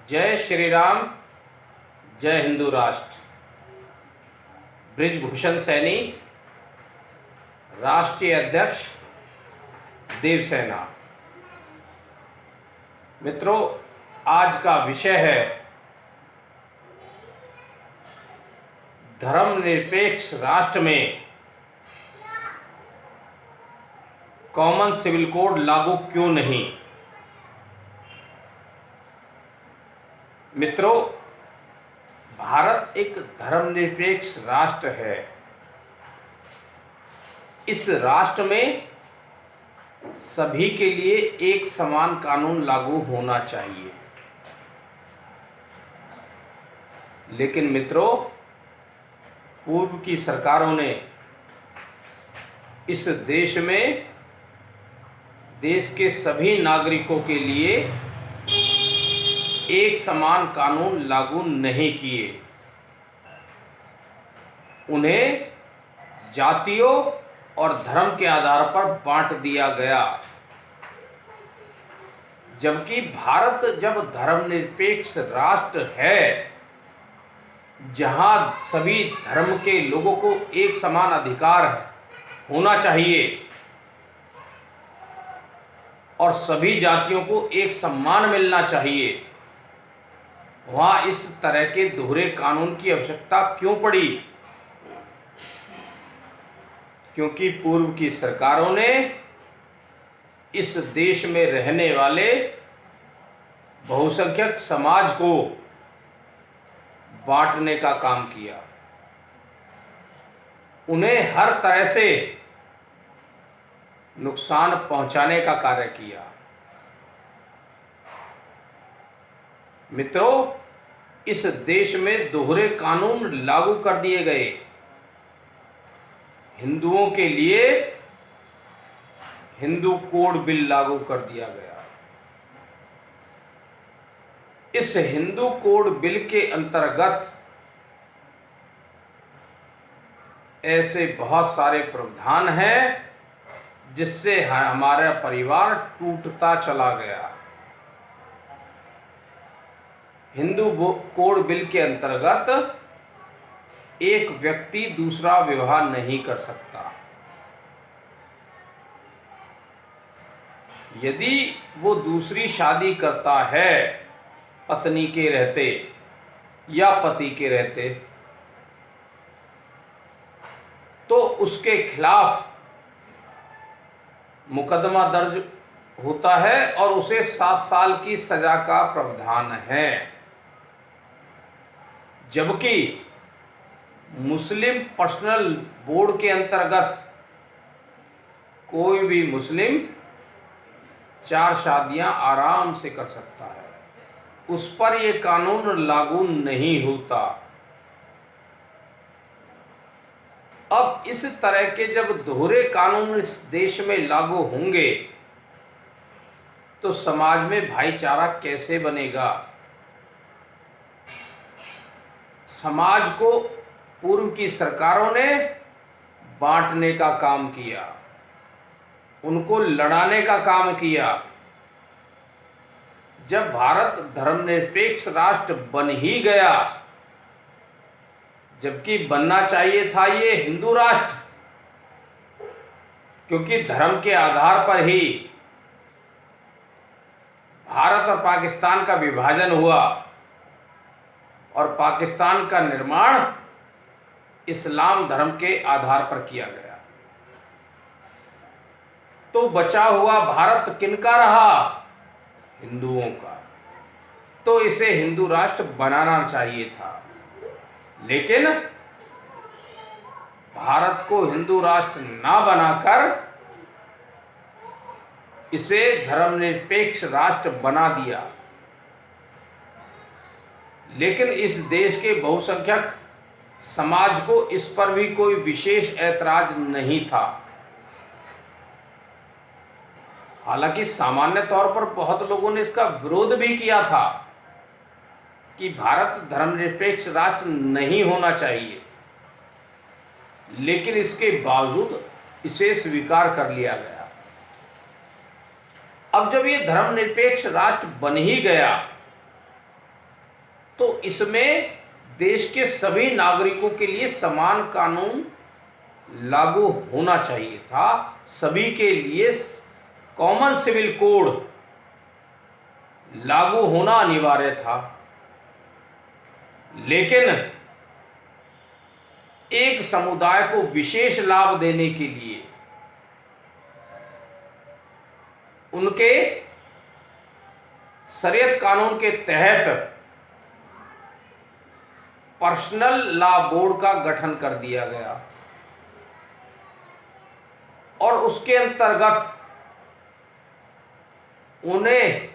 जय श्री राम। जय हिंदू राष्ट्र। ब्रिजभूषण सैनी, राष्ट्रीय अध्यक्ष देवसेना। मित्रों, आज का विषय है धर्मनिरपेक्ष राष्ट्र में कॉमन सिविल कोड लागू क्यों नहीं। मित्रों, भारत एक धर्मनिरपेक्ष राष्ट्र है। इस राष्ट्र में सभी के लिए एक समान कानून लागू होना चाहिए। लेकिन मित्रों, पूर्व की सरकारों ने इस देश में देश के सभी नागरिकों के लिए एक समान कानून लागू नहीं किए। उन्हें जातियों और धर्म के आधार पर बांट दिया गया। जबकि भारत जब धर्मनिरपेक्ष राष्ट्र है, जहां सभी धर्म के लोगों को एक समान अधिकार होना चाहिए और सभी जातियों को एक सम्मान मिलना चाहिए, वहां इस तरह के दोहरे कानून की आवश्यकता क्यों पड़ी? क्योंकि पूर्व की सरकारों ने इस देश में रहने वाले बहुसंख्यक समाज को बांटने का काम किया। उन्हें हर तरह से नुकसान पहुंचाने का कार्य किया। मित्रों, इस देश में दोहरे कानून लागू कर दिए गए। हिंदुओं के लिए हिंदू कोड बिल लागू कर दिया गया। इस हिंदू कोड बिल के अंतर्गत ऐसे बहुत सारे प्रावधान हैं जिससे हमारा परिवार टूटता चला गया। हिंदू कोड बिल के अंतर्गत एक व्यक्ति दूसरा विवाह नहीं कर सकता। यदि वो दूसरी शादी करता है पत्नी के रहते या पति के रहते, तो उसके खिलाफ मुकदमा दर्ज होता है और उसे 7 साल की सजा का प्रावधान है। जबकि मुस्लिम पर्सनल बोर्ड के अंतर्गत कोई भी मुस्लिम 4 शादियां आराम से कर सकता है, उस पर यह कानून लागू नहीं होता। अब इस तरह के जब दोहरे कानून इस देश में लागू होंगे तो समाज में भाईचारा कैसे बनेगा? समाज को पूर्व की सरकारों ने बांटने का काम किया, उनको लड़ाने का काम किया। जब भारत धर्मनिरपेक्ष राष्ट्र बन ही गया, जबकि बनना चाहिए था ये हिंदू राष्ट्र, क्योंकि धर्म के आधार पर ही भारत और पाकिस्तान का विभाजन हुआ और पाकिस्तान का निर्माण इस्लाम धर्म के आधार पर किया गया। तो बचा हुआ भारत किनका रहा? हिंदुओं का। तो इसे हिंदू राष्ट्र बनाना चाहिए था। लेकिन भारत को हिंदू राष्ट्र ना बनाकर इसे धर्मनिरपेक्ष राष्ट्र बना दिया। लेकिन इस देश के बहुसंख्यक समाज को इस पर भी कोई विशेष ऐतराज नहीं था। हालांकि सामान्य तौर पर बहुत लोगों ने इसका विरोध भी किया था कि भारत धर्मनिरपेक्ष राष्ट्र नहीं होना चाहिए, लेकिन इसके बावजूद इसे स्वीकार कर लिया गया। अब जब ये धर्मनिरपेक्ष राष्ट्र बन ही गया तो इसमें देश के सभी नागरिकों के लिए समान कानून लागू होना चाहिए था, सभी के लिए कॉमन सिविल कोड लागू होना अनिवार्य था। लेकिन एक समुदाय को विशेष लाभ देने के लिए उनके शरीयत कानून के तहत पर्सनल लॉ बोर्ड का गठन कर दिया गया और उसके अंतर्गत उन्हें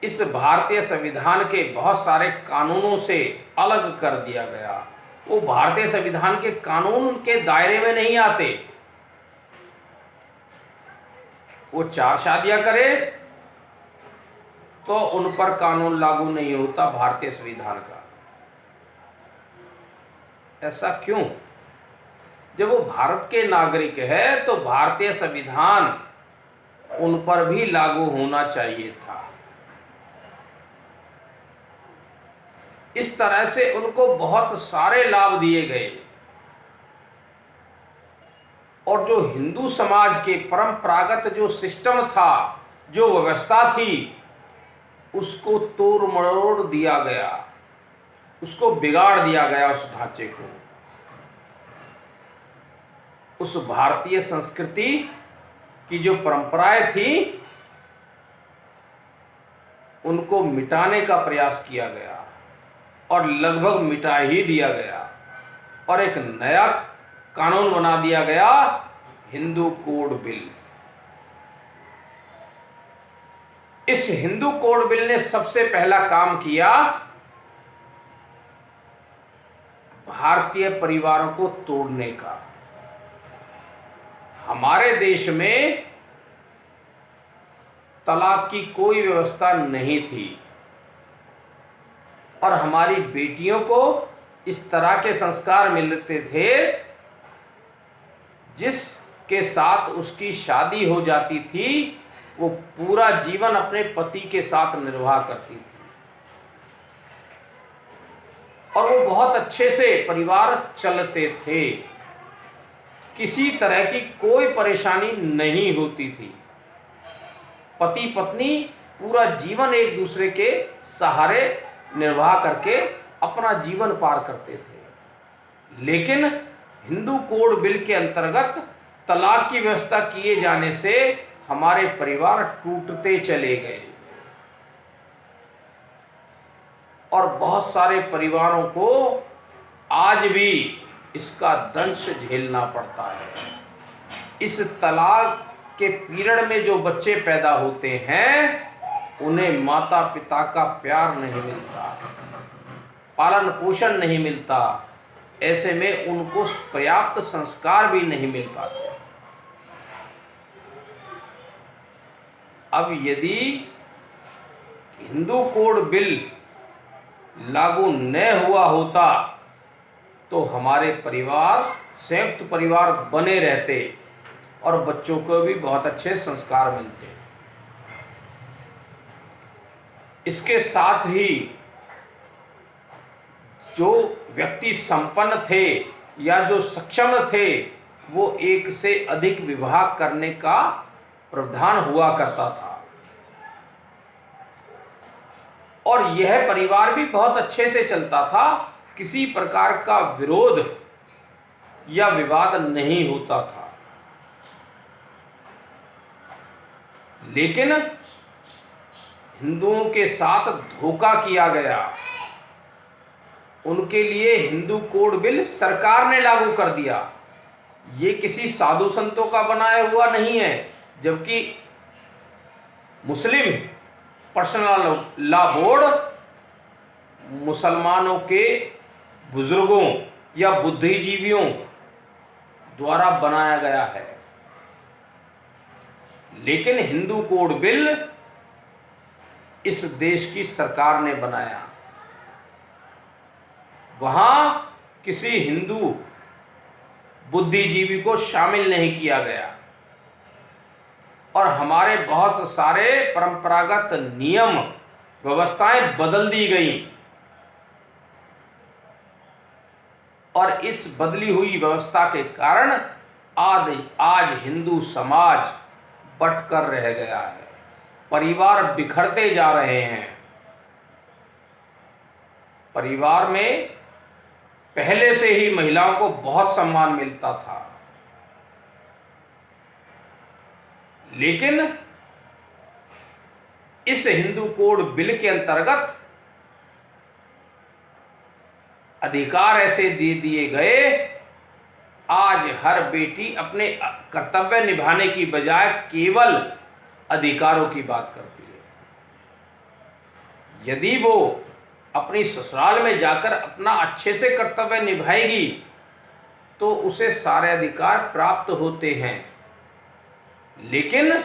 इस भारतीय संविधान के बहुत सारे कानूनों से अलग कर दिया गया। वो भारतीय संविधान के कानून के दायरे में नहीं आते। वो 4 शादियां करे तो उन पर कानून लागू नहीं होता भारतीय संविधान का। ऐसा क्यों? जब वो भारत के नागरिक है तो भारतीय संविधान उन पर भी लागू होना चाहिए था। इस तरह से उनको बहुत सारे लाभ दिए गए और जो हिंदू समाज के परंपरागत जो सिस्टम था, जो व्यवस्था थी, उसको तोड़ मरोड़ दिया गया, उसको बिगाड़ दिया गया। उस ढांचे को, उस भारतीय संस्कृति की जो परंपराएं थी, उनको मिटाने का प्रयास किया गया और लगभग मिटा ही दिया गया और एक नया कानून बना दिया गया, हिंदू कोड बिल। इस हिंदू कोड बिल ने सबसे पहला काम किया, भारतीय परिवारों को तोड़ने का। हमारे देश में तलाक की कोई व्यवस्था नहीं थी और हमारी बेटियों को इस तरह के संस्कार मिलते थे जिसके साथ उसकी शादी हो जाती थी, वो पूरा जीवन अपने पति के साथ निर्वाह करती थी और वो बहुत अच्छे से परिवार चलते थे। किसी तरह की कोई परेशानी नहीं होती थी। पति पत्नी पूरा जीवन एक दूसरे के सहारे निर्वाह करके अपना जीवन पार करते थे। लेकिन हिंदू कोड बिल के अंतर्गत तलाक की व्यवस्था किए जाने से हमारे परिवार टूटते चले गए और बहुत सारे परिवारों को आज भी इसका दंश झेलना पड़ता है। इस तलाक के पीरियड में जो बच्चे पैदा होते हैं, उन्हें माता पिता का प्यार नहीं मिलता, पालन पोषण नहीं मिलता, ऐसे में उनको पर्याप्त संस्कार भी नहीं मिल पाते। अब यदि हिंदू कोड बिल लागू न हुआ होता तो हमारे परिवार संयुक्त परिवार बने रहते और बच्चों को भी बहुत अच्छे संस्कार मिलते। इसके साथ ही जो व्यक्ति संपन्न थे या जो सक्षम थे, वो एक से अधिक विवाह करने का प्रावधान हुआ करता था और यह परिवार भी बहुत अच्छे से चलता था। किसी प्रकार का विरोध या विवाद नहीं होता था। लेकिन हिंदुओं के साथ धोखा किया गया। उनके लिए हिंदू कोड बिल सरकार ने लागू कर दिया। ये किसी साधु संतों का बनाया हुआ नहीं है, जबकि मुस्लिम पर्सनल लॉ बोर्ड मुसलमानों के बुजुर्गों या बुद्धिजीवियों द्वारा बनाया गया है। लेकिन हिंदू कोड बिल इस देश की सरकार ने बनाया। वहां किसी हिंदू बुद्धिजीवी को शामिल नहीं किया गया और हमारे बहुत सारे परंपरागत नियम व्यवस्थाएं बदल दी गई और इस बदली हुई व्यवस्था के कारण आज हिंदू समाज बंटकर रह गया है, परिवार बिखरते जा रहे हैं। परिवार में पहले से ही महिलाओं को बहुत सम्मान मिलता था, लेकिन इस हिंदू कोड बिल के अंतर्गत अधिकार ऐसे दे दिए गए, आज हर बेटी अपने कर्तव्य निभाने की बजाय केवल अधिकारों की बात करती है। यदि वो अपनी ससुराल में जाकर अपना अच्छे से कर्तव्य निभाएगी तो उसे सारे अधिकार प्राप्त होते हैं, लेकिन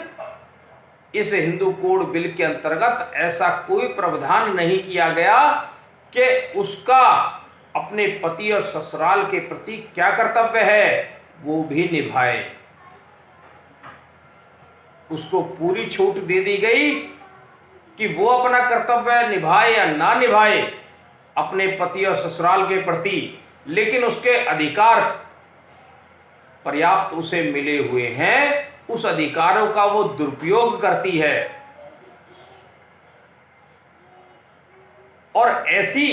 इस हिंदू कोड बिल के अंतर्गत ऐसा कोई प्रावधान नहीं किया गया कि उसका अपने पति और ससुराल के प्रति क्या कर्तव्य है वो भी निभाए। उसको पूरी छूट दे दी गई कि वो अपना कर्तव्य निभाए या ना निभाए अपने पति और ससुराल के प्रति, लेकिन उसके अधिकार पर्याप्त उसे मिले हुए हैं, उस अधिकारों का वो दुरुपयोग करती है। और ऐसी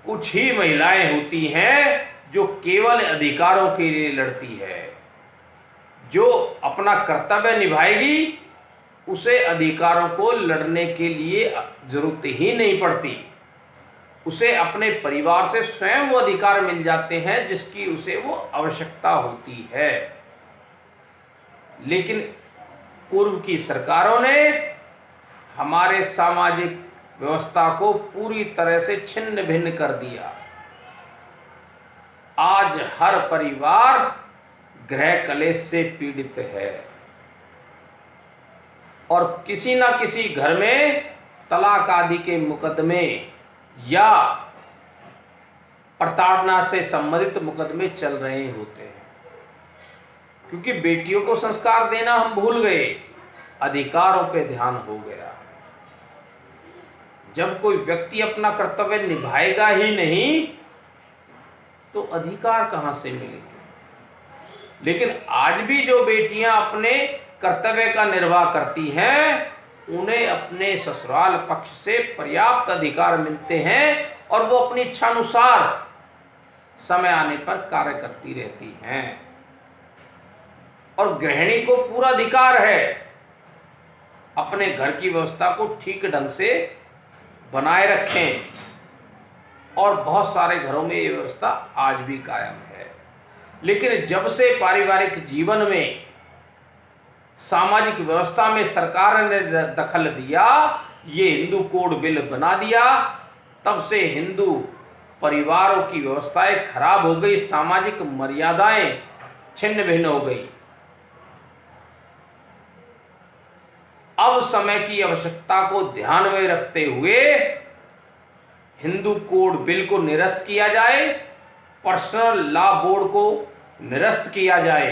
कुछ ही महिलाएं होती हैं जो केवल अधिकारों के लिए लड़ती है। जो अपना कर्तव्य निभाएगी उसे अधिकारों को लड़ने के लिए जरूरत ही नहीं पड़ती, उसे अपने परिवार से स्वयं वो अधिकार मिल जाते हैं जिसकी उसे वो आवश्यकता होती है। लेकिन पूर्व की सरकारों ने हमारे सामाजिक व्यवस्था को पूरी तरह से छिन्न भिन्न कर दिया। आज हर परिवार गृह कलेश से पीड़ित है और किसी ना किसी घर में तलाक आदि के मुकदमे या प्रताड़ना से संबंधित मुकदमे चल रहे होते हैं, क्योंकि बेटियों को संस्कार देना हम भूल गए, अधिकारों पे ध्यान हो गया। जब कोई व्यक्ति अपना कर्तव्य निभाएगा ही नहीं तो अधिकार कहां से मिलेंगे। लेकिन आज भी जो बेटियां अपने कर्तव्य का निर्वाह करती हैं उन्हें अपने ससुराल पक्ष से पर्याप्त अधिकार मिलते हैं और वो अपनी इच्छानुसार समय आने पर कार्य करती रहती हैं। और गृहिणी को पूरा अधिकार है अपने घर की व्यवस्था को ठीक ढंग से बनाए रखें, और बहुत सारे घरों में ये व्यवस्था आज भी कायम है। लेकिन जब से पारिवारिक जीवन में सामाजिक व्यवस्था में सरकार ने दखल दिया, ये हिंदू कोड बिल बना दिया, तब से हिंदू परिवारों की व्यवस्थाएं खराब हो गई, सामाजिक मर्यादाएं छिन्न भिन्न हो गई। अब समय की आवश्यकता को ध्यान में रखते हुए हिंदू कोड बिल को निरस्त किया जाए, पर्सनल लॉ बोर्ड को निरस्त किया जाए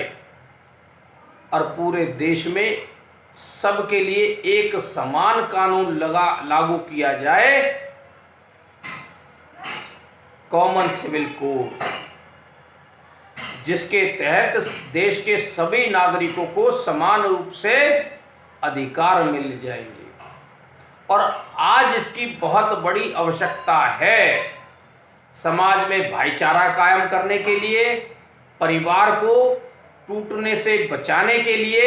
और पूरे देश में सबके लिए एक समान कानून लागू किया जाए, कॉमन सिविल कोड, जिसके तहत देश के सभी नागरिकों को समान रूप से अधिकार मिल जाएंगे। और आज इसकी बहुत बड़ी आवश्यकता है। समाज में भाईचारा कायम करने के लिए, परिवार को टूटने से बचाने के लिए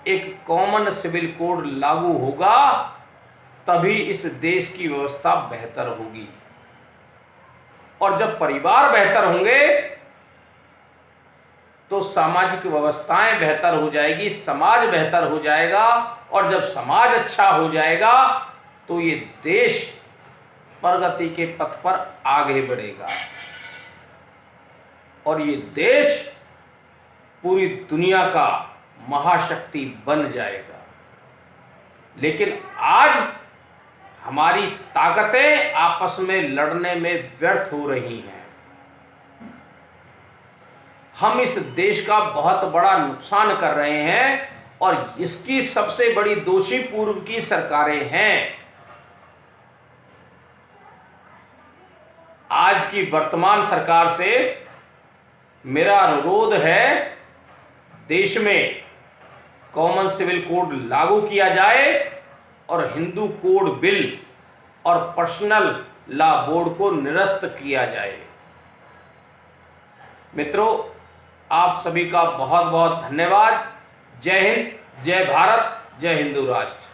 एक कॉमन सिविल कोड लागू होगा, तभी इस देश की व्यवस्था बेहतर होगी। और जब परिवार बेहतर होंगे तो सामाजिक व्यवस्थाएं बेहतर हो जाएगी, समाज बेहतर हो जाएगा, और जब समाज अच्छा हो जाएगा तो ये देश प्रगति के पथ पर आगे बढ़ेगा और ये देश पूरी दुनिया का महाशक्ति बन जाएगा। लेकिन आज हमारी ताकतें आपस में लड़ने में व्यर्थ हो रही हैं। हम इस देश का बहुत बड़ा नुकसान कर रहे हैं और इसकी सबसे बड़ी दोषी पूर्व की सरकारें हैं। आज की वर्तमान सरकार से मेरा अनुरोध है, देश में कॉमन सिविल कोड लागू किया जाए और हिंदू कोड बिल और पर्सनल लॉ बोर्ड को निरस्त किया जाए। मित्रों, आप सभी का बहुत बहुत धन्यवाद। जय हिंद, जय भारत, जय हिंदू राष्ट्र।